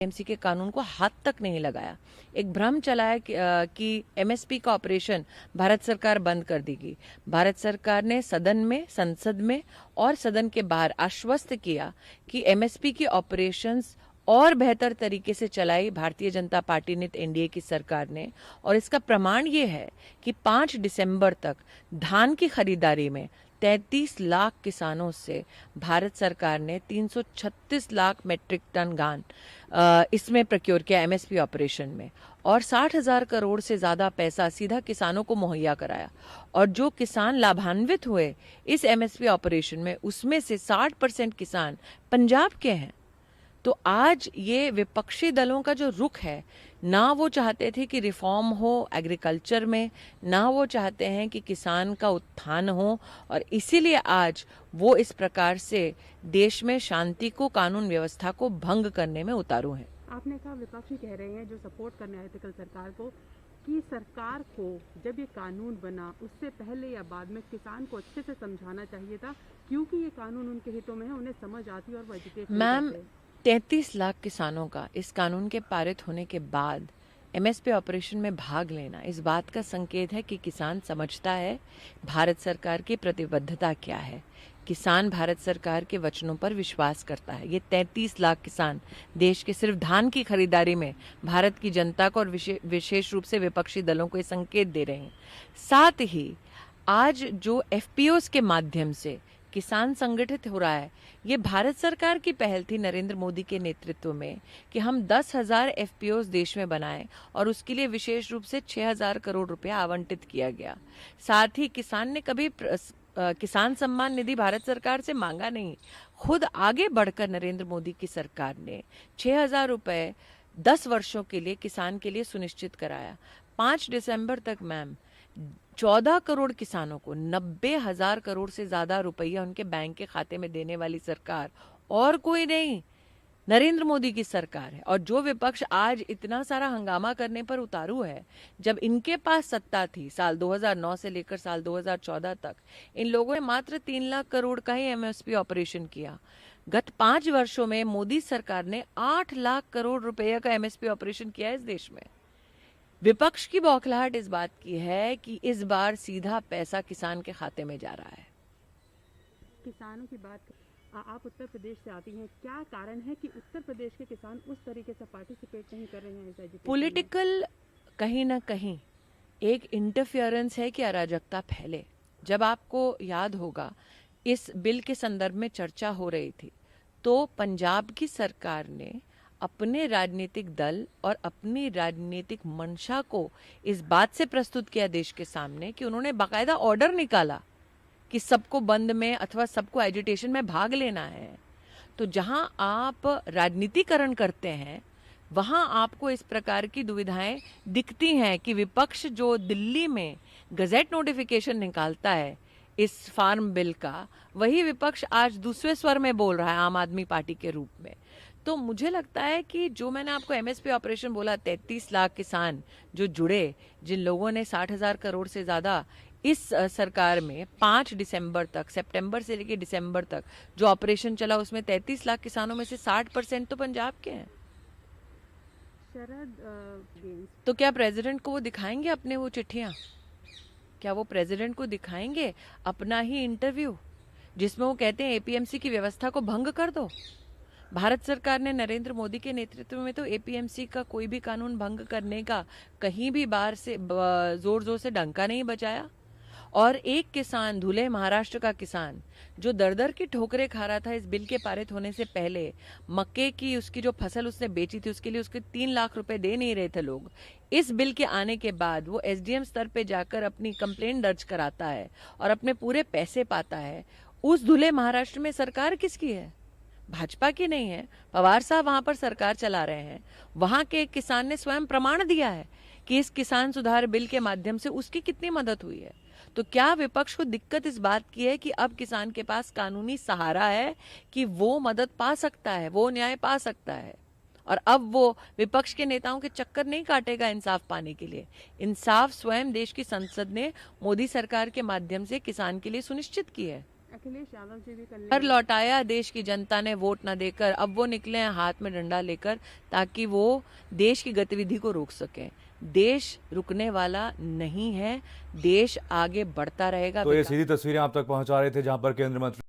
MC के कानून को हाथ तक नहीं लगाया। एक भ्रम चलाया कि एमएसपी का ऑपरेशन भारत सरकार बंद कर देगी। भारत सरकार ने सदन में, संसद में और सदन के बाहर आश्वस्त किया कि एमएसपी की ऑपरेशंस और बेहतर तरीके से चलाई भारतीय जनता पार्टी ने, एनडीए की सरकार ने। और इसका प्रमाण ये है कि 5 दिसंबर तक धान की खरीदारी में 33 लाख किसानों से भारत सरकार ने 336 लाख मेट्रिक टन धान इसमें प्रक्योर किया एमएसपी ऑपरेशन में, और 60,000 करोड़ से ज़्यादा पैसा सीधा किसानों को मुहैया कराया। और जो किसान लाभान्वित हुए इस एमएसपी ऑपरेशन में, उसमें से 60% किसान पंजाब के हैं। तो आज ये विपक्षी दलों का जो रुख है, ना वो चाहते थे कि रिफॉर्म हो एग्रीकल्चर में, ना वो चाहते हैं कि किसान का उत्थान हो, और इसीलिए आज वो इस प्रकार से देश में शांति को, कानून व्यवस्था को भंग करने में उतारू हैं। आपने कहा विपक्षी कह रहे हैं जो सपोर्ट करने आए थे कल सरकार को, कि सरकार को जब ये कानून बना उससे पहले या बाद में किसान को अच्छे से समझाना चाहिए था, क्योंकि ये कानून उनके हितों में है, उन्हें समझ आती है और वो एजुकेट मैम, 33 लाख किसानों का इस कानून के पारित होने के बाद एमएसपी ऑपरेशन में भाग लेना इस बात का संकेत है कि किसान समझता है भारत सरकार की प्रतिबद्धता क्या है। किसान भारत सरकार के वचनों पर विश्वास करता है। ये 33 लाख किसान देश के सिर्फ धान की खरीदारी में भारत की जनता को और विशेष रूप से विपक्षी दलों को ये संकेत दे रहे हैं। साथ ही आज जो एफपीओस के माध्यम से किसान संगठित हो रहा है, ये भारत सरकार की पहल थी नरेंद्र मोदी के नेतृत्व में कि हम 10,000 एफपीओस देश में बनाएं, और उसके लिए विशेष रूप से 6,000 करोड़ रुपया आवंटित किया गया। साथ ही किसान ने कभी किसान सम्मान निधि भारत सरकार से मांगा नहीं, खुद आगे बढ़कर नरेंद्र मोदी की सरकार ने 6,000 रुपए 10 वर्षों के लिए किसान के लिए सुनिश्चित कराया। 5 दिसंबर तक मैम 14 करोड़ किसानों को 90,000 करोड़ से ज्यादा रुपया उनके बैंक के खाते में देने वाली सरकार और कोई नहीं, नरेंद्र मोदी की सरकार है। और जो विपक्ष आज इतना सारा हंगामा करने पर उतारू है, जब इनके पास सत्ता थी साल 2009 से लेकर साल 2014 तक, इन लोगों ने मात्र 3 लाख करोड़ का ही एमएसपी ऑपरेशन किया। गत 5 वर्षों में मोदी सरकार ने 8 लाख करोड़ रुपया का एमएसपी ऑपरेशन किया है इस देश में। विपक्ष की बौखलाहट इस बात की है कि इस बार सीधा पैसा किसान के खाते में जा रहा है। किसानों की बात, आप उत्तर प्रदेश से आती हैं, क्या कारण है कि उत्तर प्रदेश के किसान उस तरीके से पार्टिसिपेट नहीं कर रहे हैं इस एजुकेशन? पॉलिटिकल कहीं ना कहीं एक इंटरफियरेंस है कि अराजकता फैले। जब आपको याद होगा इस बिल के संदर्भ में चर्चा हो रही थी, तो पंजाब की सरकार ने अपने राजनीतिक दल और अपनी राजनीतिक मंशा को इस बात से प्रस्तुत किया देश के सामने कि उन्होंने बाकायदा ऑर्डर निकाला कि सबको बंद में अथवा सबको एजिटेशन में भाग लेना है। तो जहां आप राजनीतिकरण करते हैं, वहां आपको इस प्रकार की दुविधाएं दिखती हैं कि विपक्ष जो दिल्ली में गजेट नोटिफिकेशन निकालता है इस फार्म बिल का, वही विपक्ष आज दूसरे स्वर में बोल रहा है आम आदमी पार्टी के रूप में। तो मुझे लगता है कि जो मैंने आपको एमएसपी ऑपरेशन बोला, 33 लाख किसान जो जुड़े, जिन लोगों ने 60,000 करोड़ से ज़्यादा इस सरकार में 5 दिसंबर तक, सितंबर से लेकर दिसंबर तक जो ऑपरेशन चला, उसमें 33 लाख किसानों में से 60% तो पंजाब के हैं। तो क्या प्रेसिडेंट को वो दिखाएंगे अपने वो चिट्ठियाँ? क्या वो प्रेसिडेंट को दिखाएंगे अपना ही इंटरव्यू जिसमें वो कहते हैं एपीएमसी की व्यवस्था को भंग कर दो? भारत सरकार ने नरेंद्र मोदी के नेतृत्व में तो एपीएमसी का कोई भी कानून भंग करने का कहीं भी बाहर से जोर जोर से डंका नहीं बजाया। और एक किसान, धुले महाराष्ट्र का किसान, जो दर दर की ठोकरें खा रहा था इस बिल के पारित होने से पहले, मक्के की उसकी जो फसल उसने बेची थी उसके लिए उसके 3 लाख रुपए दे नहीं रहे थे लोग, इस बिल के आने के बाद वो एसडीएम स्तर पे जाकर अपनी कंप्लेंट दर्ज कराता है और अपने पूरे पैसे पाता है। उस धुले महाराष्ट्र में सरकार किसकी है? भाजपा की नहीं है। पवार साहब वहां पर सरकार चला रहे हैं। वहां के एक किसान ने स्वयं प्रमाण दिया है कि इस किसान सुधार बिल के माध्यम से उसकी कितनी मदद हुई है। तो क्या विपक्ष को दिक्कत इस बात की है कि अब किसान के पास कानूनी सहारा है कि वो मदद पा सकता है, वो न्याय पा सकता है, और अब वो विपक्ष के नेताओं के चक्कर नहीं काटेगा इंसाफ पाने के लिए। इंसाफ स्वयं देश की संसद ने मोदी सरकार के माध्यम से किसान के लिए सुनिश्चित की है। अखिलेश यादव जी भी कल घर लौटाया देश की जनता ने वोट न देकर। अब वो निकले हैं हाथ में डंडा लेकर ताकि वो देश की गतिविधि को रोक सकें। देश रुकने वाला नहीं है, देश आगे बढ़ता रहेगा। तो ये सीधी तस्वीरें आप तक पहुंचा रहे थे जहां पर केंद्रीय मंत्री